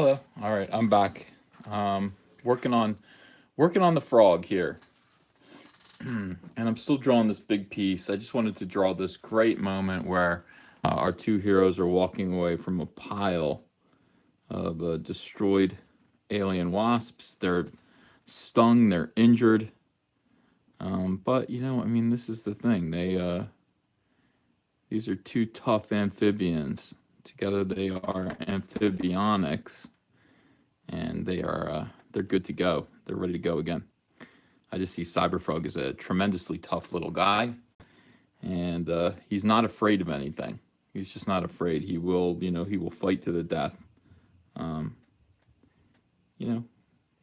Hello. All right, I'm back. Working on the frog here, and I'm still drawing this big piece. I just wanted to draw this great moment where our two heroes are walking away from a pile of destroyed alien wasps. They're stung, they're injured, but I mean, this is the thing. These are two tough amphibians. Together, they are amphibionics, and they're good to go. They're ready to go again. I just see CyberFrog as a tremendously tough little guy, and he's not afraid of anything. He's just not afraid. He will fight to the death. Um, you know,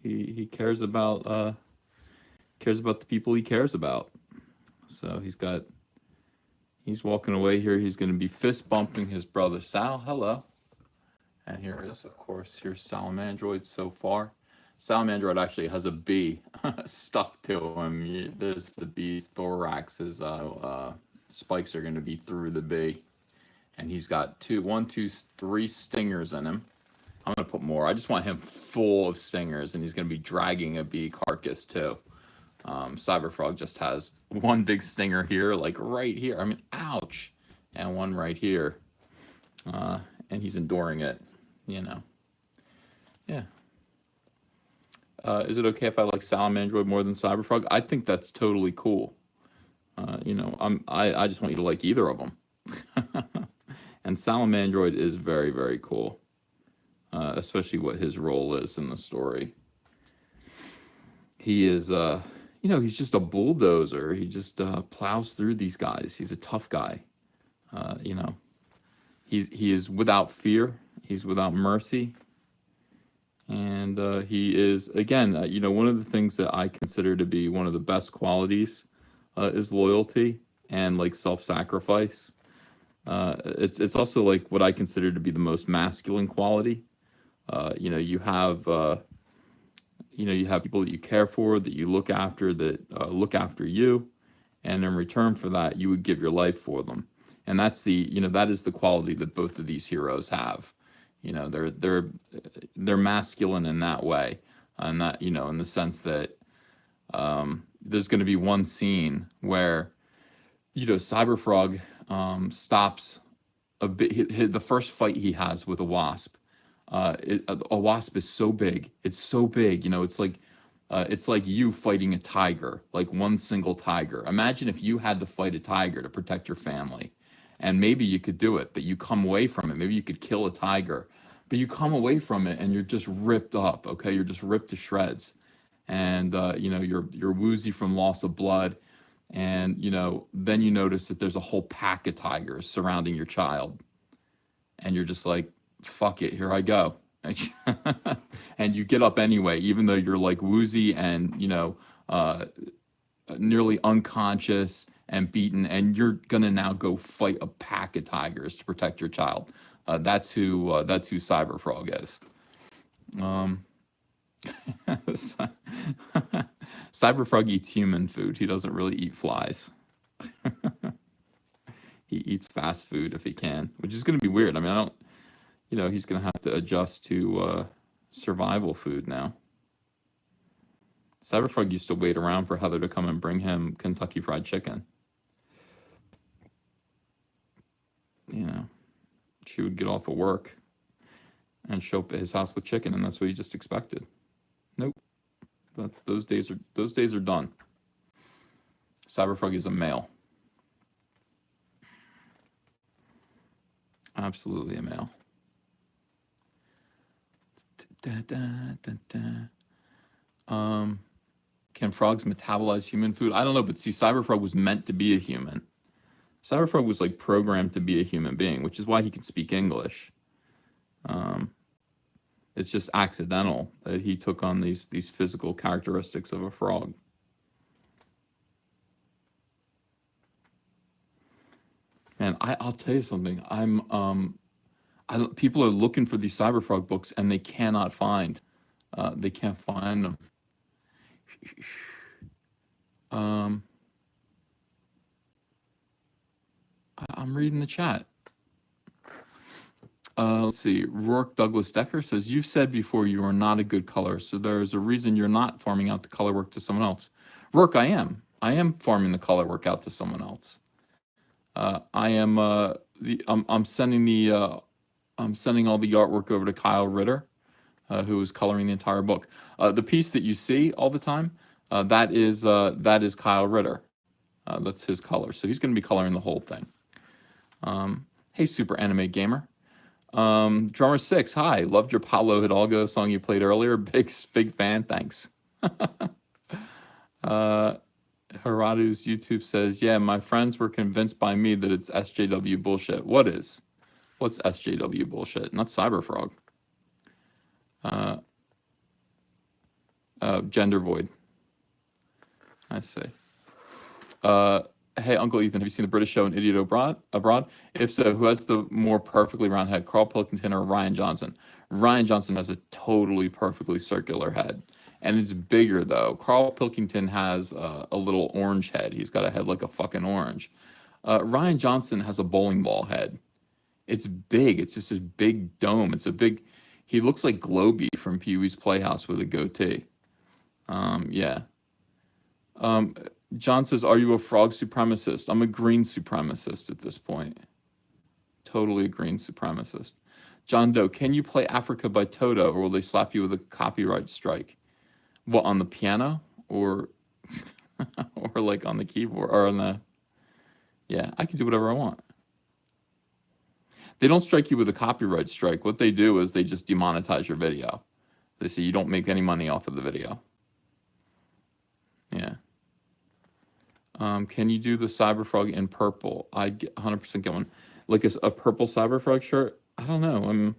he cares about the people he cares about. So he's walking away here. He's going to be fist bumping his brother Sal. Hello. And here is, of course, here's Salamandroid so far. Salamandroid actually has a bee stuck to him. There's the bee's thorax. His spikes are going to be through the bee. And he's got three stingers in him. I'm going to put more. I just want him full of stingers, and he's going to be dragging a bee carcass too. CyberFrog just has one big stinger here, like right here. I mean, ouch. And one right here. And he's enduring it, Yeah. Is it okay if I like Salamandroid more than CyberFrog? I think that's totally cool. I just want you to like either of them. And Salamandroid is very, very cool, especially what his role is in the story. He is, he's just a bulldozer. He just plows through these guys. He's a tough guy. He is without fear. He's without mercy. And he is, again, one of the things that I consider to be one of the best qualities is loyalty and like self-sacrifice. It's also like what I consider to be the most masculine quality. You have people that you care for, that you look after, that look after you, and in return for that, you would give your life for them. And that is the quality that both of these heroes have. They're masculine in that way, and that in the sense that there's going to be one scene where CyberFrog stops a bit. The first fight he has with a wasp, a wasp is so big. It's so big. It's like you fighting a tiger, like one single tiger. Imagine if you had to fight a tiger to protect your family. And maybe you could do it, but you come away from it. Maybe you could kill a tiger, but you come away from it and you're just ripped up. Okay, you're just ripped to shreds, and you're woozy from loss of blood, and then you notice that there's a whole pack of tigers surrounding your child, and you're just like, "Fuck it, here I go," and you get up anyway, even though you're like woozy and nearly unconscious and beaten, and you're gonna now go fight a pack of tigers to protect your child. That's who CyberFrog is. CyberFrog eats human food. He doesn't really eat flies. He eats fast food if he can, which is gonna be weird. I mean, I don't. He's gonna have to adjust to survival food now. CyberFrog used to wait around for Heather to come and bring him Kentucky Fried Chicken. She would get off of work and show up at his house with chicken, and that's what he just expected. Nope. Those days are done. CyberFrog is a male. Absolutely a male. Can frogs metabolize human food? I don't know, but see, CyberFrog was meant to be a human. CyberFrog was like programmed to be a human being, which is why he can speak English. It's just accidental that he took on these physical characteristics of a frog. And I'll tell you something. People are looking for these CyberFrog books and they cannot find. They can't find them. I'm reading the chat. Let's see. Rourke Douglas Decker says, you've said before you are not a good colorist, so there's a reason you're not farming out the color work to someone else. Rourke, I am. I am farming the color work out to someone else. I am I'm sending all the artwork over to Kyle Ritter, who is coloring the entire book. The piece that you see all the time, that is Kyle Ritter. That's his color. So he's going to be coloring the whole thing. Hey, Super Anime Gamer. Drummer 6, hi. Loved your Pablo Hidalgo song you played earlier. Big fan. Thanks. Haradu's YouTube says, yeah, my friends were convinced by me that it's SJW bullshit. What's SJW bullshit? Not CyberFrog. Gender void. I see. Hey, Uncle Ethan, have you seen the British show An Idiot Abroad? If so, who has the more perfectly round head, Carl Pilkington or Ryan Johnson? Ryan Johnson has a totally perfectly circular head. And it's bigger, though. Carl Pilkington has a little orange head. He's got a head like a fucking orange. Ryan Johnson has a bowling ball head. It's big. It's just this big dome. He looks like Globey from Pee-wee's Playhouse with a goatee. Yeah. John says, are you a frog supremacist? I'm a green supremacist at this point. Totally a green supremacist. John Doe, can you play Africa by Toto, or will they slap you with a copyright strike? What, on the piano? Or or like on the keyboard? Or on the... Yeah, I can do whatever I want. They don't strike you with a copyright strike. What they do is they just demonetize your video. They say you don't make any money off of the video. Yeah. Can you do the CyberFrog in purple? I 100% get one. Like a purple CyberFrog shirt? I don't know.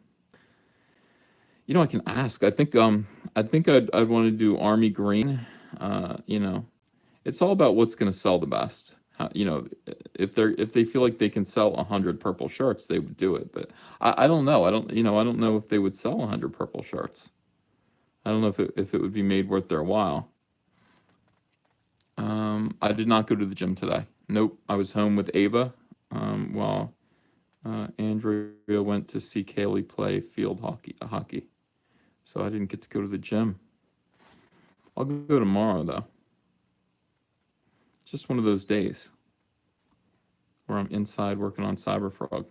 I can ask. I think I'd want to do army green. It's all about what's going to sell the best. If they feel like they can sell 100 purple shirts, they would do it. But I don't know. I don't know if they would sell 100 purple shirts. I don't know if it would be made worth their while. I did not go to the gym today. Nope. I was home with Ava while Andrea went to see Kaylee play field hockey. So I didn't get to go to the gym. I'll go tomorrow, though. It's just one of those days where I'm inside working on CyberFrog.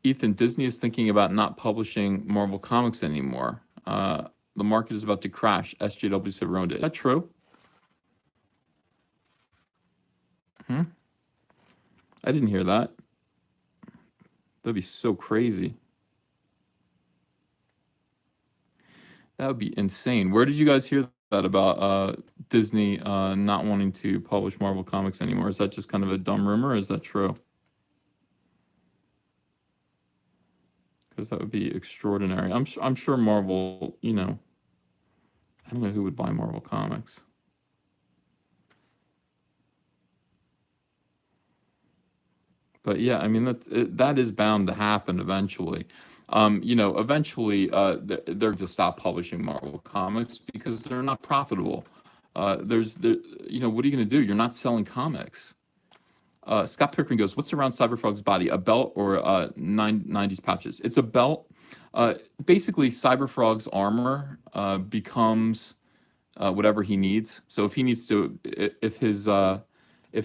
Ethan, Disney is thinking about not publishing Marvel Comics anymore. The market is about to crash. SJWs have ruined it. Is that true? I didn't hear that. That'd be so crazy. That would be insane. Where did you guys hear that about Disney not wanting to publish Marvel Comics anymore? Is that just kind of a dumb rumor, or is that true? Because that would be extraordinary. I'm sure Marvel, I don't know who would buy Marvel Comics. But yeah, I mean, that is bound to happen eventually. Eventually they're going to stop publishing Marvel Comics because they're not profitable. What are you going to do? You're not selling comics. Scott Pickering goes, what's around CyberFrog's body? A belt or 90s patches? It's a belt. Basically, CyberFrog's armor becomes whatever he needs. So if he needs to, if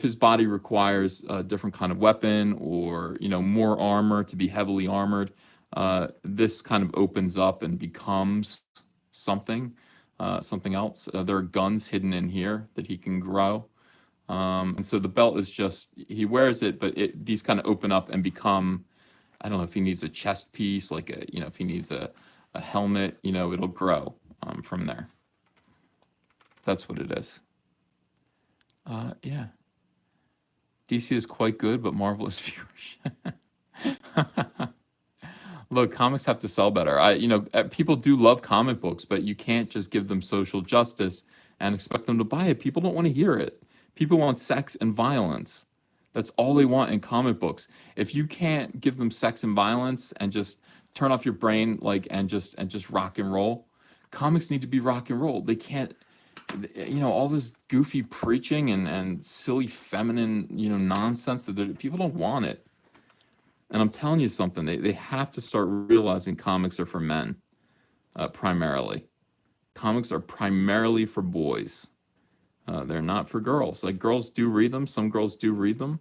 his body requires a different kind of weapon or more armor to be heavily armored, this kind of opens up and becomes something else. There are guns hidden in here that he can grow. And so the belt is just, he wears it, but these kind of open up and become, I don't know if he needs a chest piece, like if he needs a helmet, it'll grow from there. That's what it is. Yeah. DC is quite good, but Marvel is viewership. Look, comics have to sell better. People do love comic books, but you can't just give them social justice and expect them to buy it. People don't want to hear it. People want sex and violence. That's all they want in comic books. If you can't give them sex and violence and just turn off your brain, and just rock and roll, comics need to be rock and roll. They can't all this goofy preaching and silly feminine, nonsense that people don't want it. And I'm telling you something, they have to start realizing comics are for men, primarily. Comics are primarily for boys. They're not for girls. Like, girls do read them. Some girls do read them.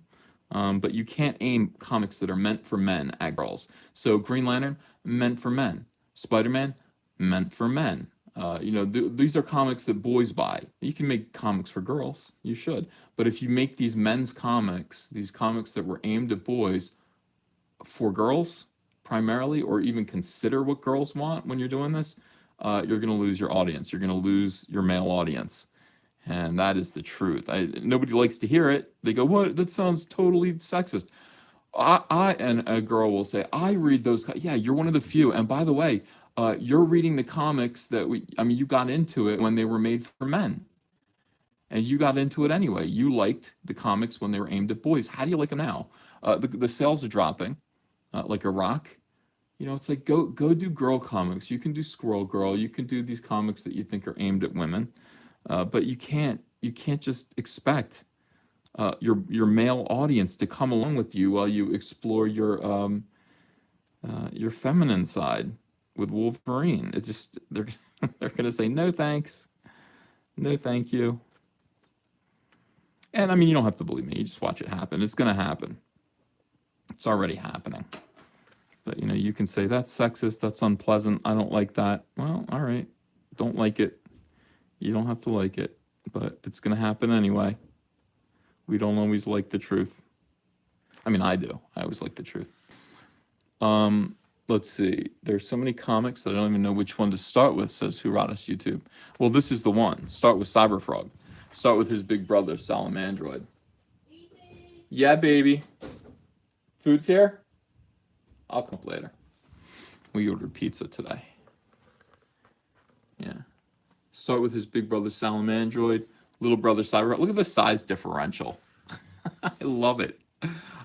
But you can't aim comics that are meant for men at girls. So Green Lantern, meant for men. Spider-Man, meant for men. These are comics that boys buy. You can make comics for girls. You should. But if you make these men's comics, these comics that were aimed at boys for girls primarily, or even consider what girls want when you're doing this, you're going to lose your audience. You're going to lose your male audience. And that is the truth. Nobody likes to hear it. They go, "What? That sounds totally sexist." And a girl will say, "I read those." Yeah, you're one of the few. And by the way, you're reading the comics that you got into it when they were made for men. And you got into it anyway. You liked the comics when they were aimed at boys. How do you like them now? The sales are dropping like a rock. It's like, go do girl comics. You can do Squirrel Girl. You can do these comics that you think are aimed at women. But you can't just expect your male audience to come along with you while you explore your feminine side with Wolverine. It's just they're gonna say no thanks, no thank you. And you don't have to believe me. You just watch it happen. It's gonna happen. It's already happening. But you can say that's sexist, that's unpleasant, I don't like that. Well, all right, don't like it. You don't have to like it, but it's going to happen anyway. We don't always like the truth. I do. I always like the truth. Let's see. There's so many comics that I don't even know which one to start with, says Huratus YouTube. Well, this is the one. Start with CYBERFROG. Start with his big brother, Salamandroid. Yeah, baby. Food's here? I'll come up later. We ordered pizza today. Yeah. Start with his big brother Salamandroid, little brother CYBERFROG. Look at the size differential. I love it.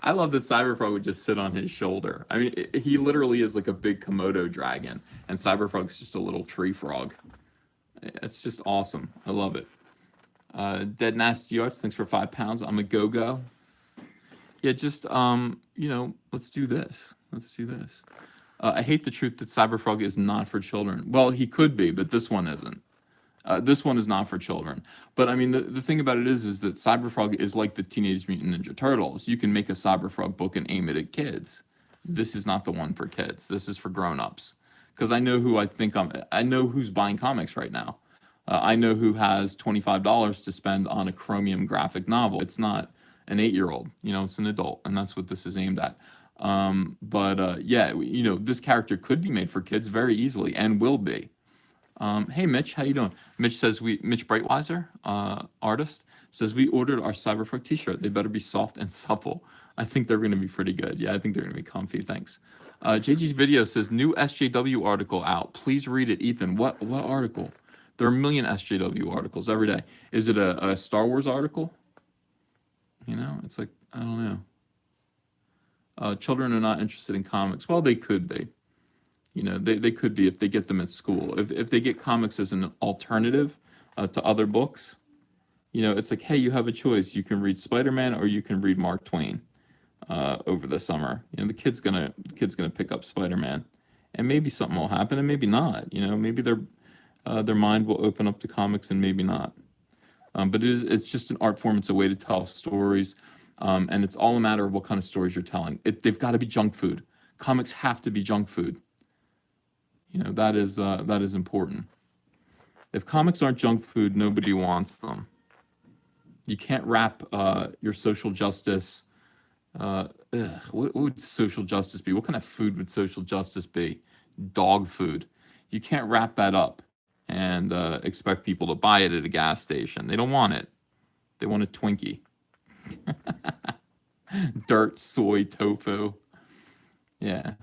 I love that CYBERFROG would just sit on his shoulder. He literally is like a big Komodo dragon, and CYBERFROG's just a little tree frog. It's just awesome. I love it. Dead Nasty Arts, thanks for £5. I'm a go-go. Yeah, just, let's do this. I hate the truth that CYBERFROG is not for children. Well, he could be, but this one isn't. This one is not for children. But the thing about it is that CYBERFROG is like the Teenage Mutant Ninja Turtles. You can make a CYBERFROG book and aim it at kids. This is not the one for kids. This is for grown-ups. Because I know who I know who's buying comics right now. I know who has $25 to spend on a chromium graphic novel. It's not an 8-year-old. It's an adult, and that's what this is aimed at. This character could be made for kids very easily, and will be. Hey Mitch, how you doing? Mitch says Mitch Breitweiser, artist, says we ordered our CYBERFROG t-shirt. They better be soft and supple. I think they're going to be pretty good. Yeah, I think they're going to be comfy. Thanks. JG's video says new SJW article out. Please read it, Ethan. What article? There are a million SJW articles every day. Is it a Star Wars article? It's like, I don't know. Children are not interested in comics. Well, they could be. They could be if they get them at school. If they get comics as an alternative to other books, it's like, hey, you have a choice. You can read Spider-Man or you can read Mark Twain over the summer. The kid's gonna pick up Spider-Man, and maybe something will happen, and maybe not. Maybe their mind will open up to comics, and maybe not. But it's just an art form. It's a way to tell stories, and it's all a matter of what kind of stories you're telling. They've got to be junk food. Comics have to be junk food. That is important. If comics aren't junk food, nobody wants them. You can't wrap your social justice. What would social justice be? What kind of food would social justice be? Dog food. You can't wrap that up and expect people to buy it at a gas station. They don't want it. They want a Twinkie. Dirt, soy, tofu. Yeah.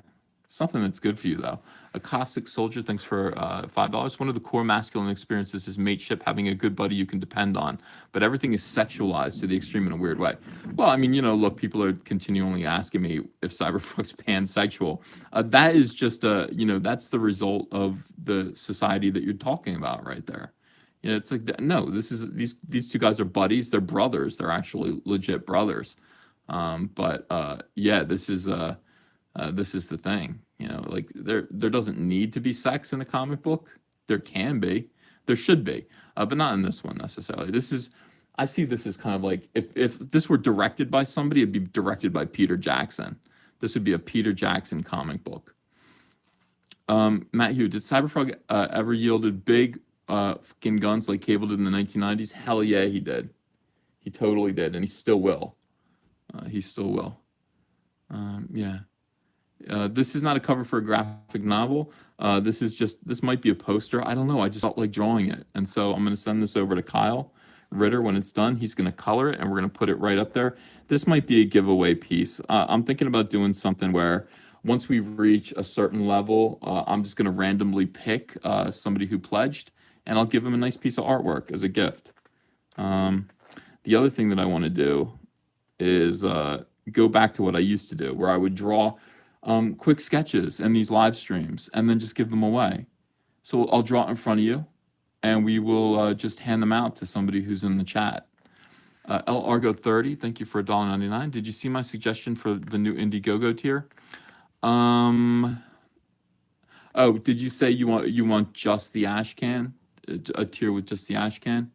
Something that's good for you, though. A Cossack Soldier, thanks for $5. One of the core masculine experiences is mateship, having a good buddy you can depend on. But everything is sexualized to the extreme in a weird way. Well, look, people are continually asking me if CYBERFROG's pansexual. That is just that's the result of the society that you're talking about right there. You know, it's like no, these two guys are buddies. They're brothers. They're actually legit brothers. But yeah, this is the thing. You know, like there doesn't need to be sex in a comic book. There can be, there should be, but not in this one necessarily. I see this as kind of like if this were directed by somebody, it'd be directed by Peter Jackson. This would be a Peter Jackson comic book. Matt Hugh, did CyberFrog ever yielded big fucking guns like Cable did in the 1990s? Hell yeah, he did. He totally did, and he still will. He still will. Yeah. This is not a cover for a graphic novel. This might be a poster. I don't know. I just felt like drawing it. And so I'm going to send this over to Kyle Ritter when it's done. He's going to color it and we're going to put it right up there. This might be a giveaway piece. I'm thinking about doing something where once we reach a certain level, I'm just going to randomly pick somebody who pledged and I'll give them a nice piece of artwork as a gift. The other thing that I want to do is go back to what I used to do, where I would draw quick sketches in these live streams and then just give them away. So I'll draw it in front of you and we will just hand them out to somebody who's in the chat. L Argo 30, thank you for $1.99. Did you see my suggestion for the new Indiegogo tier? Oh, did you say you want just the ash can? A tier with just the ash can?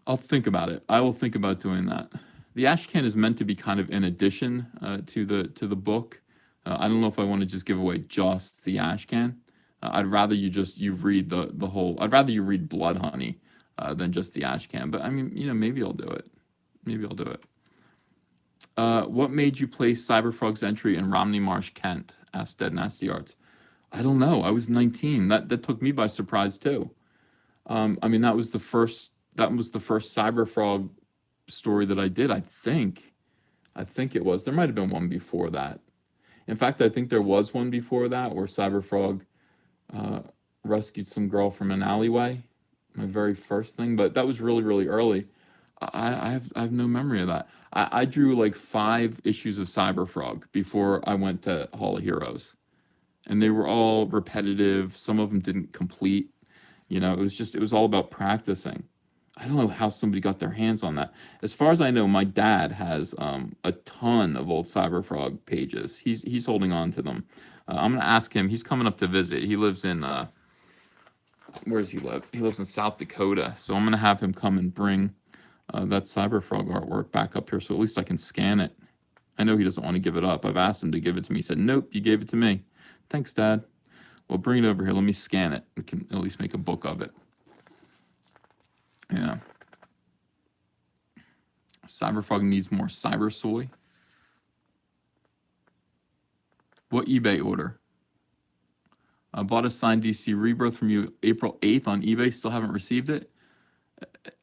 I'll think about it. I will think about doing that. The ash can is meant to be kind of in addition to the book. I don't know if I want to just give away just the ash can. I'd rather you read the whole. I'd rather you read Blood Honey than just the ash can. But I mean, you know, maybe I'll do it. Maybe I'll do it. What made you place CyberFrog's entry in Romney Marsh, Kent? Asked Dead Nasty Arts. I don't know. I was 19. That took me by surprise too. I mean, that was the first CyberFrog story that I did. I think it was. There might have been one before that. In fact, I think there was one before that where CyberFrog rescued some girl from an alleyway. My very first thing, but that was really, really early. I have no memory of that. I drew like 5 issues of CyberFrog before I went to Hall of Heroes, and they were all repetitive. Some of them didn't complete. You know, it was all about practicing. I don't know how somebody got their hands on that. As far as I know, my dad has a ton of old CyberFrog pages. He's holding on to them. I'm gonna ask him. He's coming up to visit. He lives in where does he live? He lives in South Dakota. So I'm gonna have him come and bring that CyberFrog artwork back up here, so at least I can scan it. I know he doesn't want to give it up. I've asked him to give it to me. He said, "Nope, you gave it to me." Thanks, Dad. Well, bring it over here. Let me scan it. We can at least make a book of it. Yeah. CyberFrog needs more cyber soy. What eBay order? I bought a signed DC Rebirth from you April 8th on eBay. Still haven't received it.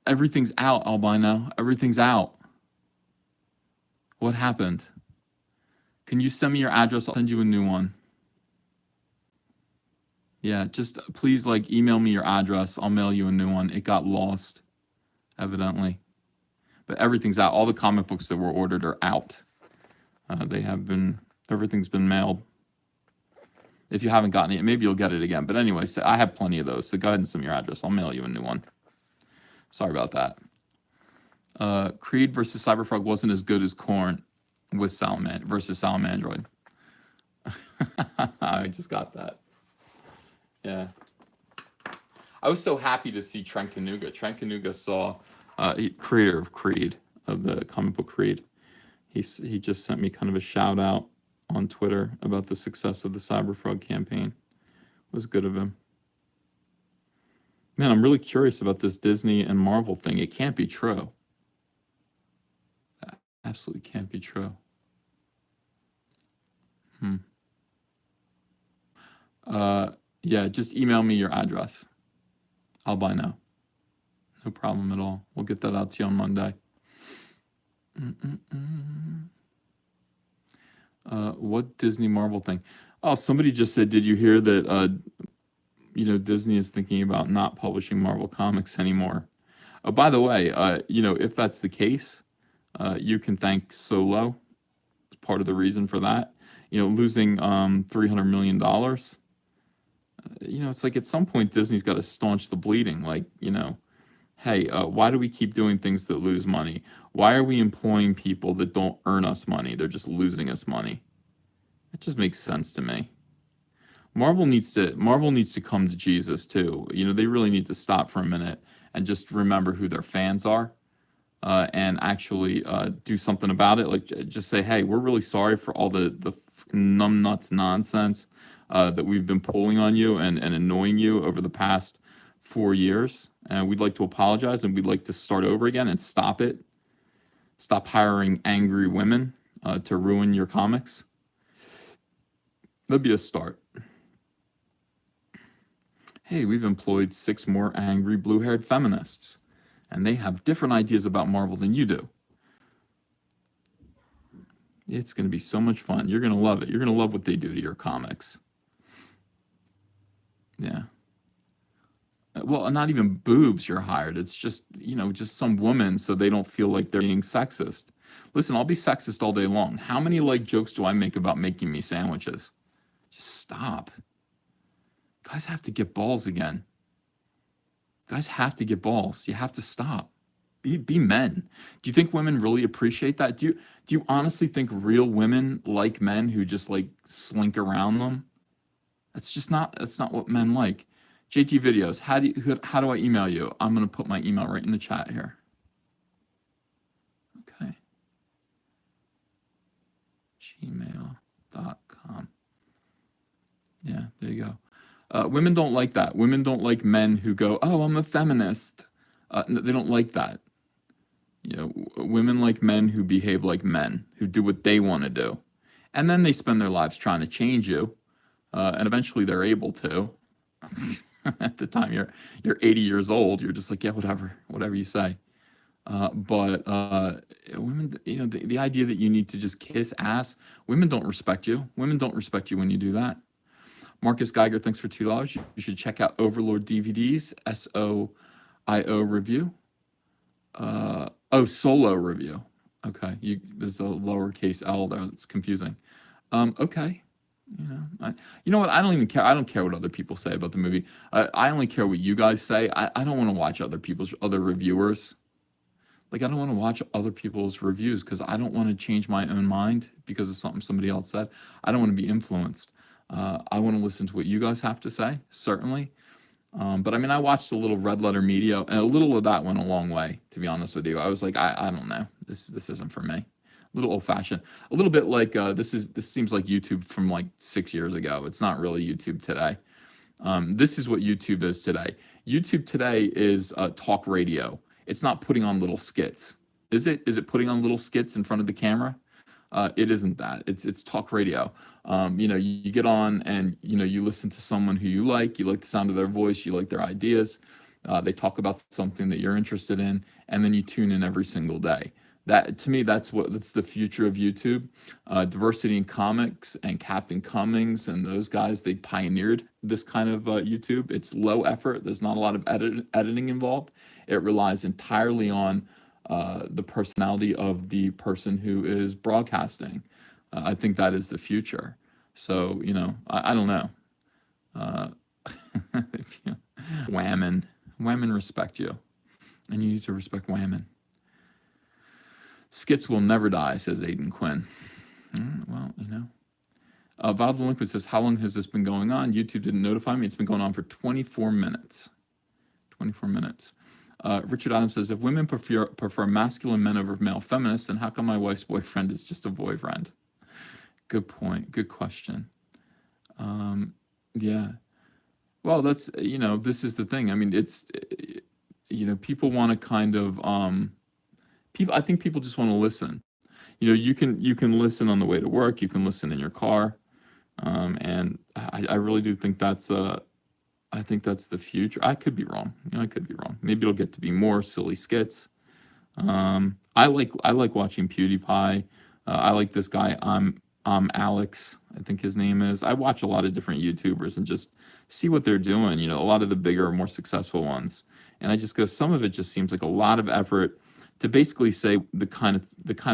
Everything's out, albino. Everything's out. What happened? Can you send me your address? I'll send you a new one. Yeah, just please like email me your address. I'll mail you a new one. It got lost, evidently. But everything's out. All the comic books that were ordered are out. Everything's been mailed. If you haven't gotten it, maybe you'll get it again. But anyway, so I have plenty of those. So go ahead and send me your address. I'll mail you a new one. Sorry about that. Creed versus CyberFrog wasn't as good as Korn with versus Salamandroid. I just got that. Yeah. I was so happy to see Trent Kanuga. Trent Kanuga saw, creator of Creed, of the comic book Creed. He just sent me kind of a shout out on Twitter about the success of the CyberFrog campaign. It was good of him. Man, I'm really curious about this Disney and Marvel thing. It can't be true. That absolutely can't be true. Yeah, just email me your address. I'll buy now. No problem at all. We'll get that out to you on Monday. What Disney Marvel thing? Oh, somebody just said, did you hear that, Disney is thinking about not publishing Marvel comics anymore? By the way, if that's the case, you can thank Solo as part of the reason for that. Losing $300 million. It's like at some point Disney's got to staunch the bleeding. Like, hey, why do we keep doing things that lose money? Why are we employing people that don't earn us money? They're just losing us money. It just makes sense to me. Marvel needs to come to Jesus too. They really need to stop for a minute and just remember who their fans are, and actually do something about it. Like, just say, hey, we're really sorry for all the numbnuts nonsense that we've been pulling on you and annoying you over the past 4 years. And we'd like to apologize, and we'd like to start over again and stop it. Stop hiring angry women to ruin your comics. That'd be a start. Hey, we've employed 6 more angry blue-haired feminists, and they have different ideas about Marvel than you do. It's going to be so much fun. You're going to love it. You're going to love what they do to your comics. Yeah. Well, not even boobs you're hired. It's just, just some woman so they don't feel like they're being sexist. Listen, I'll be sexist all day long. How many jokes do I make about making me sandwiches? Just stop. Guys have to get balls again. Guys have to get balls. You have to stop. Be men. Do you think women really appreciate that? Do you honestly think real women like men who just like slink around them? That's not what men like. JT Videos, how do I email you? I'm gonna put my email right in the chat here. Okay. gmail.com. Yeah, there you go. Women don't like that. Women don't like men who go, oh, I'm a feminist. They don't like that. Women like men who behave like men, who do what they want to do. And then they spend their lives trying to change you. And eventually they're able to. At the time you're 80 years old, you're just like, yeah, whatever you say. But women, the idea that you need to just kiss ass, women don't respect you. Women don't respect you when you do that. Marcus Geiger, thanks for $2. You should check out Overlord DVDs, SOIO review. Solo review. Okay, there's a lowercase L there. That's confusing. Okay. You know what? I don't even care. I don't care what other people say about the movie. I only care what you guys say. I don't want to watch other reviewers. Like, I don't want to watch other people's reviews because I don't want to change my own mind because of something somebody else said. I don't want to be influenced. I want to listen to what you guys have to say, certainly. But I mean, I watched a little Red Letter Media, and a little of that went a long way, to be honest with you. I was like, I don't know. This isn't for me. A little old-fashioned. A little bit like this seems like YouTube from like 6 years ago. It's not really YouTube today. This is what YouTube is today. YouTube today is talk radio. It's not putting on little skits. Is it? Is it putting on little skits in front of the camera? It isn't that. It's talk radio. You get on and you listen to someone who you like the sound of their voice, you like their ideas. They talk about something that you're interested in, and then you tune in every single day. That, to me, that's the future of YouTube. Diversity in Comics and Captain Cummings and those guys, they pioneered this kind of YouTube. It's low effort. There's not a lot of editing involved. It relies entirely on the personality of the person who is broadcasting. I think that is the future. So, I don't know. Women respect you, and you need to respect women. Skits will never die, says Aiden Quinn. Well, Val Delinquent says, how long has this been going on? YouTube didn't notify me. It's been going on for 24 minutes. 24 minutes. Richard Adams says, if women prefer masculine men over male feminists, then how come my wife's boyfriend is just a boyfriend? Good point. Good question. Yeah. Well, that's, this is the thing. I mean, it's, people want to kind of, I think people just want to listen. You can listen on the way to work. You can listen in your car. And I really do think that's, I think that's the future. I could be wrong. I could be wrong. Maybe it'll get to be more silly skits. I like watching PewDiePie. I like this guy. I'm Alex, I think his name is. I watch a lot of different YouTubers and just see what they're doing. A lot of the bigger, more successful ones. And I just go, some of it just seems like a lot of effort to basically say the kind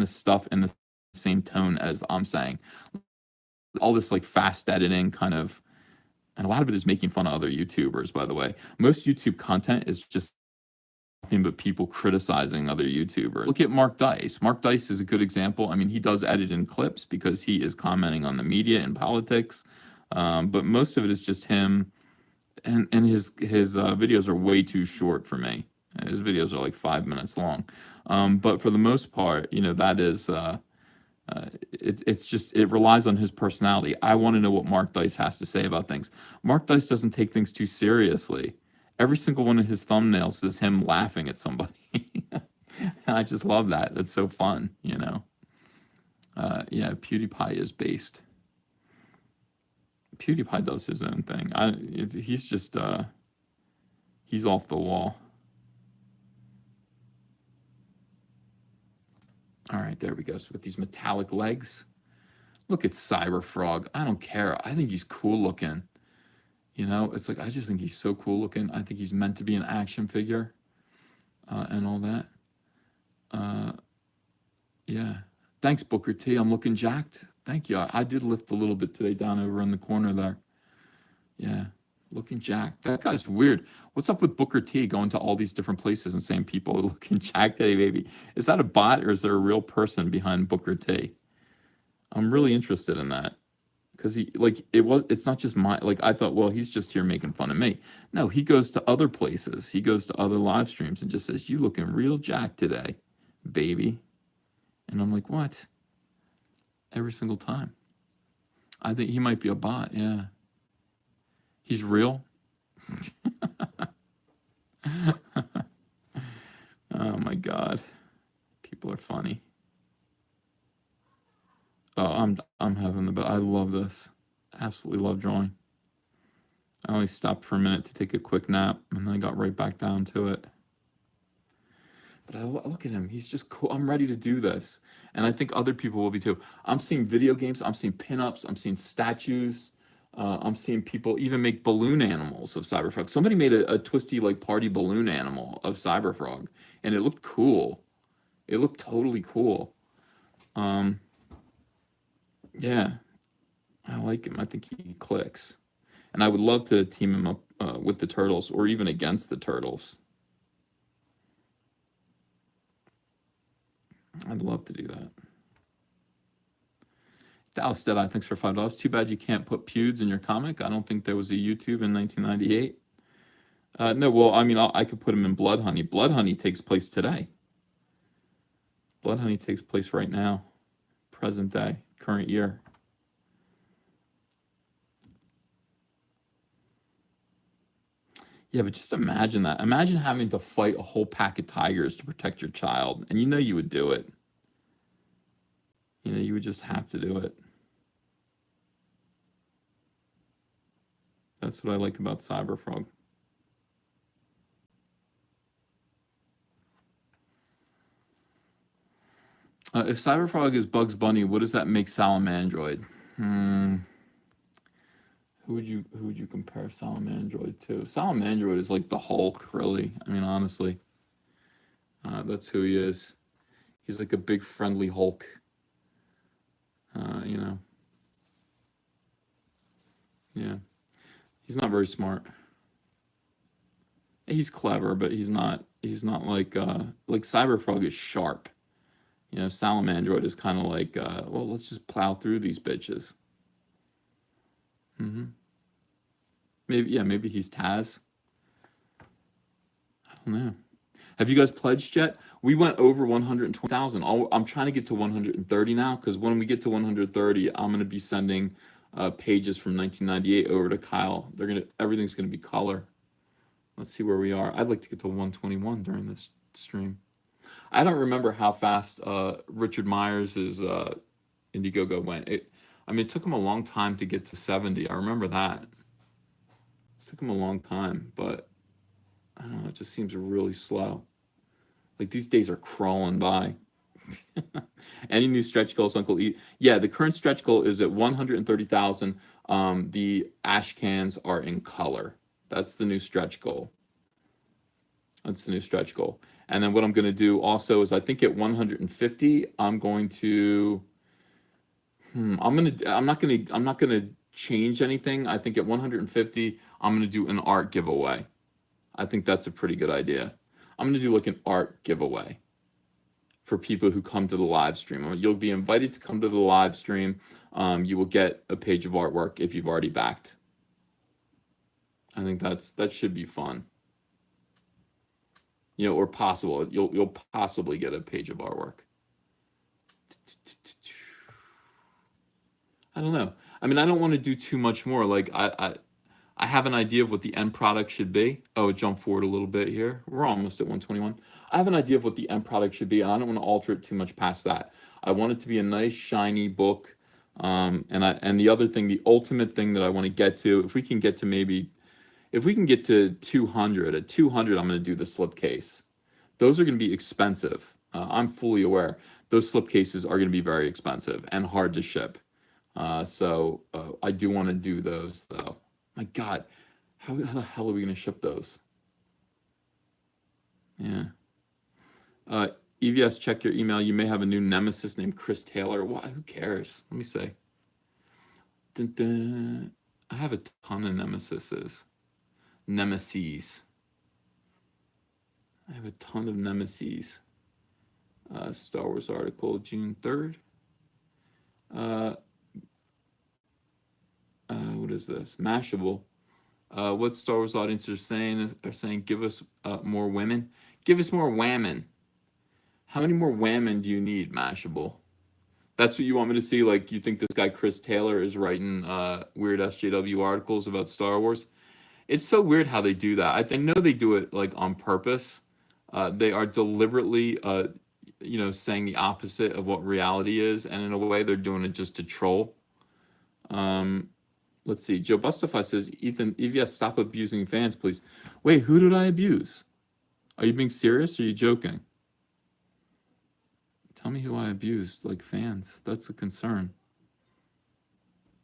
of stuff in the same tone as I'm saying. All this like fast editing kind of And a lot of it is making fun of other YouTubers, by the way. Most YouTube content is just nothing but people criticizing other YouTubers. Look at Mark Dice. Mark Dice is a good example. I mean, he does edit in clips because he is commenting on the media and politics, but most of it is just him, and his videos are way too short for me. His videos are like 5 minutes long, but for the most part, that is. It's just, it relies on his personality. I want to know what Mark Dice has to say about things. Mark Dice doesn't take things too seriously. Every single one of his thumbnails is him laughing at somebody. And I just love that. It's so fun, Yeah, PewDiePie is based. PewDiePie does his own thing. He's just, he's off the wall. All right, there we go. So with these metallic legs, look at CyberFrog. I don't care. I think he's cool looking. It's like, I just think he's so cool looking. I think he's meant to be an action figure, and all that. Yeah. Thanks, Booker T. I'm looking jacked. Thank you. I did lift a little bit today down over in the corner there. Yeah. Looking jacked. That guy's weird. What's up with Booker T going to all these different places and saying people are looking jacked today, baby? Is that a bot or is there a real person behind Booker T? I'm really interested in that. Because it's not just I thought, well, he's just here making fun of me. No, he goes to other places. He goes to other live streams and just says, you looking real jacked today, baby. And I'm like, what? Every single time. I think he might be a bot, yeah. He's real. Oh my God. People are funny. Oh, I'm having the best. I love this. Absolutely love drawing. I only stopped for a minute to take a quick nap, and then I got right back down to it. But I look at him. He's just cool. I'm ready to do this. And I think other people will be too. I'm seeing video games. I'm seeing pinups. I'm seeing statues. I'm seeing people even make balloon animals of CyberFrog. Somebody made a twisty party balloon animal of CyberFrog, and it looked cool. It looked totally cool. Yeah, I like him. I think he clicks. And I would love to team him up with the Turtles or even against the Turtles. I'd love to do that. Dallas Deadeye, thanks for $5. Too bad you can't put Pewds in your comic. I don't think there was a YouTube in 1998. No, well, I mean, I could put him in Blood Honey. Blood Honey takes place today. Blood Honey takes place right now. Present day, current year. Yeah, but just imagine that. Imagine having to fight a whole pack of tigers to protect your child. And you would do it. You would just have to do it. That's what I like about CyberFrog. If CyberFrog is Bugs Bunny, what does that make Salamandroid? Who would you compare Salamandroid to? Salamandroid is like the Hulk, really. I mean, honestly. That's who he is. He's like a big friendly Hulk. Yeah. He's not very smart. He's clever, but he's not like CyberFrog is sharp. Salamandroid is kind of like, well, let's just plow through these bitches. Maybe he's Taz. I don't know. Have you guys pledged yet? We went over 120,000. I'm trying to get to 130 now, because when we get to 130, I'm going to be sending pages from 1998 over to Kyle. Everything's going to be color. Let's see where we are. I'd like to get to 121 during this stream. I don't remember how fast Richard Myers' Indiegogo went. It took him a long time to get to 70. I remember that. It took him a long time, but I don't know. It just seems really slow. Like, these days are crawling by. Any new stretch goals, Uncle E? Yeah, the current stretch goal is at 130,000. The ash cans are in color. That's the new stretch goal. That's the new stretch goal. And then what I'm going to do also is, I think at 150, I'm going to. I'm not going to change anything, I think at 150, I'm going to do an art giveaway. I think that's a pretty good idea. I'm going to do like an art giveaway for people who come to the live stream. You'll be invited to come to the live stream. You will get a page of artwork if you've already backed. I think that should be fun. You know, or possible. You'll possibly get a page of artwork. I don't know. I mean, I don't want to do too much more. Like I have an idea of what the end product should be. Oh, jump forward a little bit here. We're almost at 121. I have an idea of what the end product should be, and I don't want to alter it too much past that. I want it to be a nice, shiny book. And the other thing, the ultimate thing that I want to get to, if we can get to 200, at 200, I'm going to do the slipcase. Those are going to be expensive. I'm fully aware. Those slipcases are going to be very expensive and hard to ship. So I do want to do those, though. My God, how the hell are we going to ship those? Yeah. EVS, check your email. You may have a new nemesis named Chris Taylor. Why? Who cares? Let me say. Dun, dun. I have a ton of nemesis. I have a ton of nemesis. Star Wars article, June 3rd. What is this? Mashable. What Star Wars audience are saying, give us more women. Give us more whammon. How many more whammon do you need, Mashable? That's what you want me to see? Like, you think this guy Chris Taylor is writing weird SJW articles about Star Wars? It's so weird how they do that. I know they do it like on purpose. They are deliberately, saying the opposite of what reality is, and in a way, they're doing it just to troll. Let's see. Joe Bustify says, Ethan, EVS, stop abusing fans, please. Wait, who did I abuse? Are you being serious or are you joking? Tell me who I abused, like fans. That's a concern.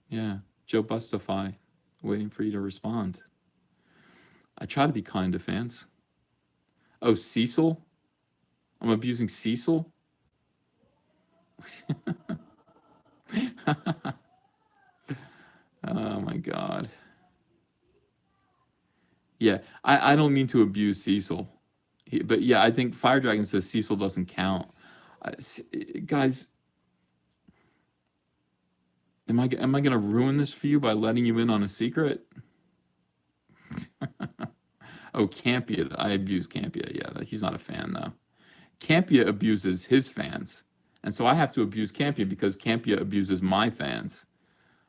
Yeah, Joe Bustify, waiting for you to respond. I try to be kind to fans. Oh, Cecil? I'm abusing Cecil? Oh my God. Yeah, I don't mean to abuse Cecil. But yeah, I think Fire Dragon says Cecil doesn't count. Guys, am I going to ruin this for you by letting you in on a secret? Oh, Campia. I abuse Campia. Yeah, he's not a fan, though. Campia abuses his fans. And so I have to abuse Campia because Campia abuses my fans.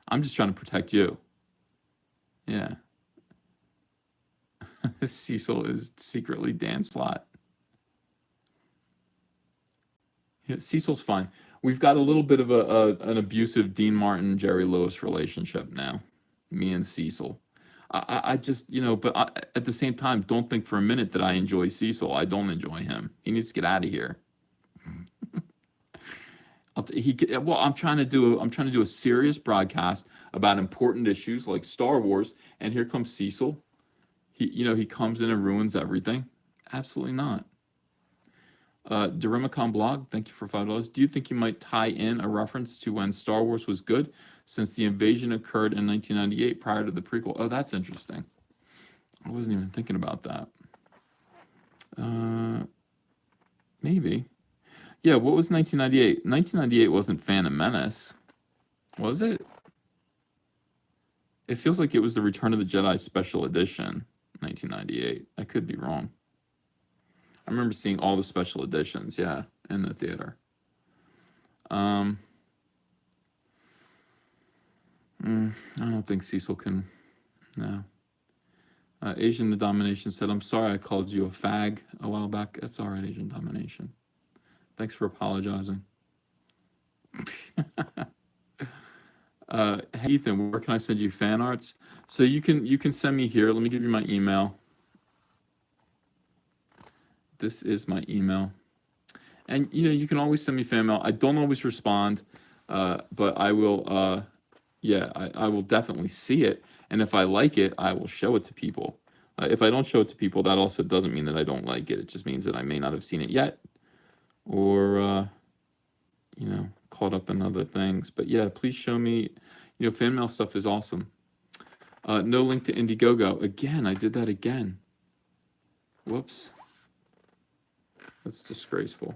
I'm just trying to protect you. Yeah. Cecil is secretly Dan Slott. Yeah, Cecil's fine. We've got a little bit of an abusive Dean Martin, Jerry Lewis relationship now. Me and Cecil. I just, but at the same time, don't think for a minute that I enjoy Cecil. I don't enjoy him. He needs to get out of here. I'm trying to do a serious broadcast about important issues like Star Wars, and here comes Cecil. He comes in and ruins everything. Absolutely not. Derimacon blog, thank you for $5. Do you think you might tie in a reference to when Star Wars was good, since the invasion occurred in 1998 prior to the prequel? Oh, that's interesting. I wasn't even thinking about that. Maybe. Yeah, what was 1998? 1998 wasn't Phantom Menace, was it? It feels like it was the Return of the Jedi Special Edition, 1998. I could be wrong. I remember seeing all the special editions, yeah, in the theater. I don't think Cecil can, no. Asian the Domination said, I'm sorry I called you a fag a while back. That's all right, Asian Domination. Thanks for apologizing. Hey, Ethan, where can I send you fan arts? So you can send me here. Let me give you my email. This is my email. And, you can always send me fan mail. I don't always respond, but I will, I will definitely see it. And if I like it, I will show it to people. If I don't show it to people, that also doesn't mean that I don't like it. It just means that I may not have seen it yet, or, caught up in other things. But yeah, please show me. Fan mail stuff is awesome. No link to Indiegogo. Again, I did that again. Whoops. That's disgraceful.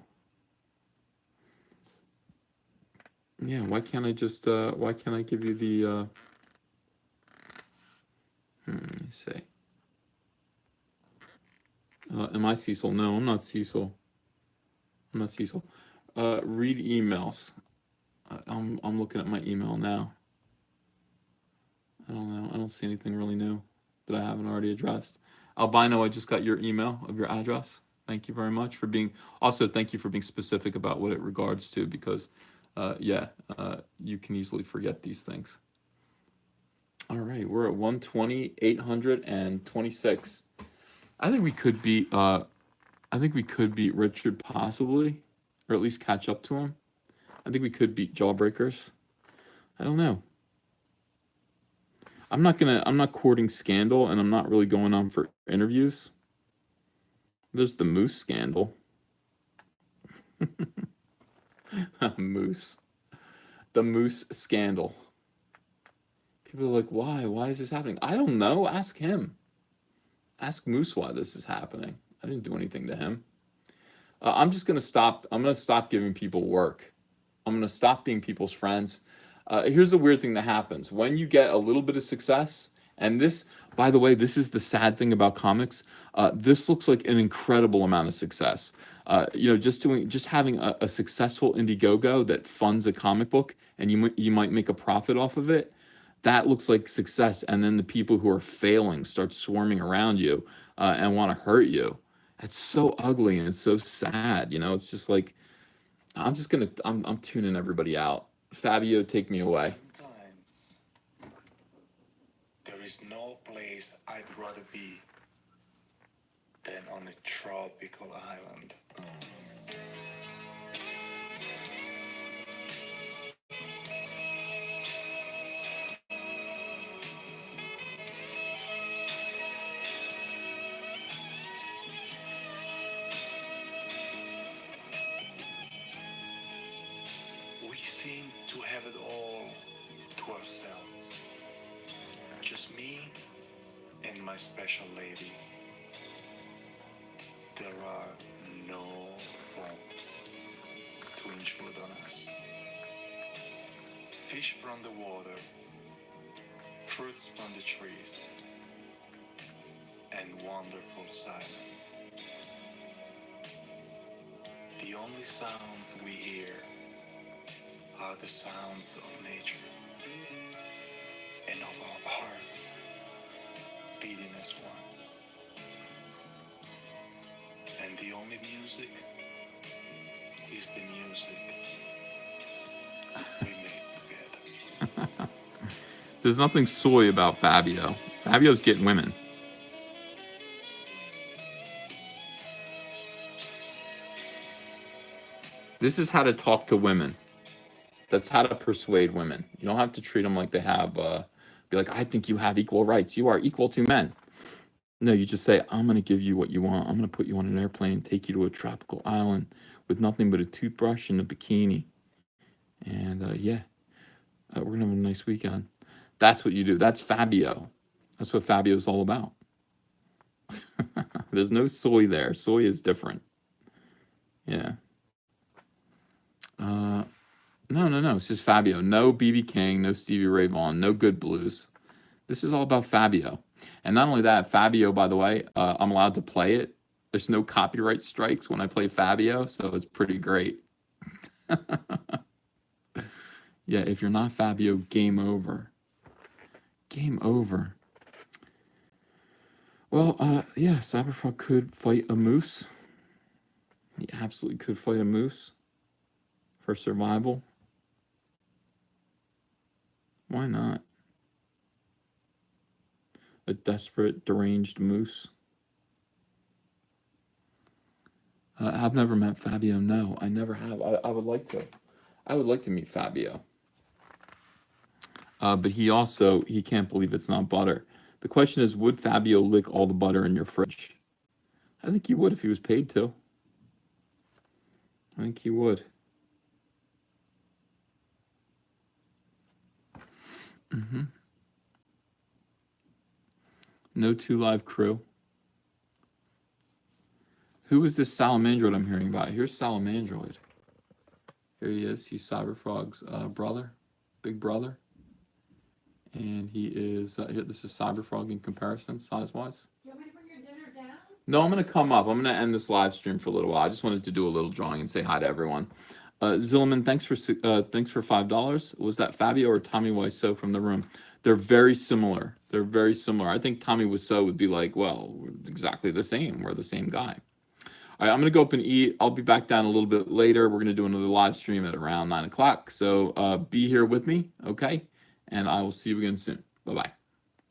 Yeah, why can't I give you the, let me see. Am I Cecil? No, I'm not Cecil. Read emails. I'm looking at my email now. I don't know. I don't see anything really new that I haven't already addressed. Albino, I just got your email of your address. Thank you very much for being. Also, thank you for being specific about what it regards to, because, you can easily forget these things. All right, we're at 120, 826. I think we could beat. I think we could beat Richard possibly, or at least catch up to him. I think we could beat Jawbreakers. I don't know. I'm not courting scandal, and I'm not really going on for interviews. There's the Moose scandal. Moose. The Moose scandal. People are like, why? Why is this happening? I don't know. Ask him. Ask Moose why this is happening. I didn't do anything to him. I'm just going to stop. I'm going to stop giving people work. I'm going to stop being people's friends. Here's the weird thing that happens. When you get a little bit of success, and this, by the way, this is the sad thing about comics. This looks like an incredible amount of success. Just having a successful Indiegogo that funds a comic book, and you might make a profit off of it. That looks like success. And then the people who are failing start swarming around you and want to hurt you. It's so ugly and it's so sad. It's just like, I'm tuning everybody out. Fabio, take me away. Sometimes there is no place I'd rather be than on a tropical island. We seem to have it all to ourselves. Just me and my special lady. There are no phones to intrude on us. Fish from the water, fruits from the trees, and wonderful silence. The only sounds we hear are the sounds of nature and of our hearts beating as one. And the only music is the music we make together. There's nothing soy about Fabio. Fabio's getting women. This is how to talk to women. That's how to persuade women. You don't have to treat them like they have, be like, I think you have equal rights. You are equal to men. No, you just say, I'm going to give you what you want. I'm going to put you on an airplane, take you to a tropical island with nothing but a toothbrush and a bikini. And we're going to have a nice weekend. That's what you do. That's Fabio. That's what Fabio's all about. There's no soy there. Soy is different. Yeah. No. It's just Fabio. No BB King, no Stevie Ray Vaughan, no Good Blues. This is all about Fabio. And not only that, Fabio, by the way, I'm allowed to play it. There's no copyright strikes when I play Fabio, so it's pretty great. Yeah, if you're not Fabio, game over. Game over. Well, CYBERFROG could fight a moose. He absolutely could fight a moose for survival. Why not? A desperate, deranged moose. I've never met Fabio. No, I never have. I would like to. I would like to meet Fabio. But he can't believe it's not butter. The question is, would Fabio lick all the butter in your fridge? I think he would if he was paid to. I think he would. No 2 Live crew. Who is this Salamandroid I'm hearing about? Here's Salamandroid. Here he is. He's CyberFrog's brother, big brother. And he is, here, this is CyberFrog in comparison, size-wise. Do you want me to bring your dinner down? No, I'm going to come up. I'm going to end this live stream for a little while. I just wanted to do a little drawing and say hi to everyone. Zilliman, thanks for $5. Was that Fabio or Tommy Wiseau from the room? They're very similar. They're very similar. I think Tommy Wiseau would be like, well, we're exactly the same. We're the same guy. All right, I'm going to go up and eat. I'll be back down a little bit later. We're going to do another live stream at around 9 o'clock. So be here with me, okay? And I will see you again soon. Bye-bye.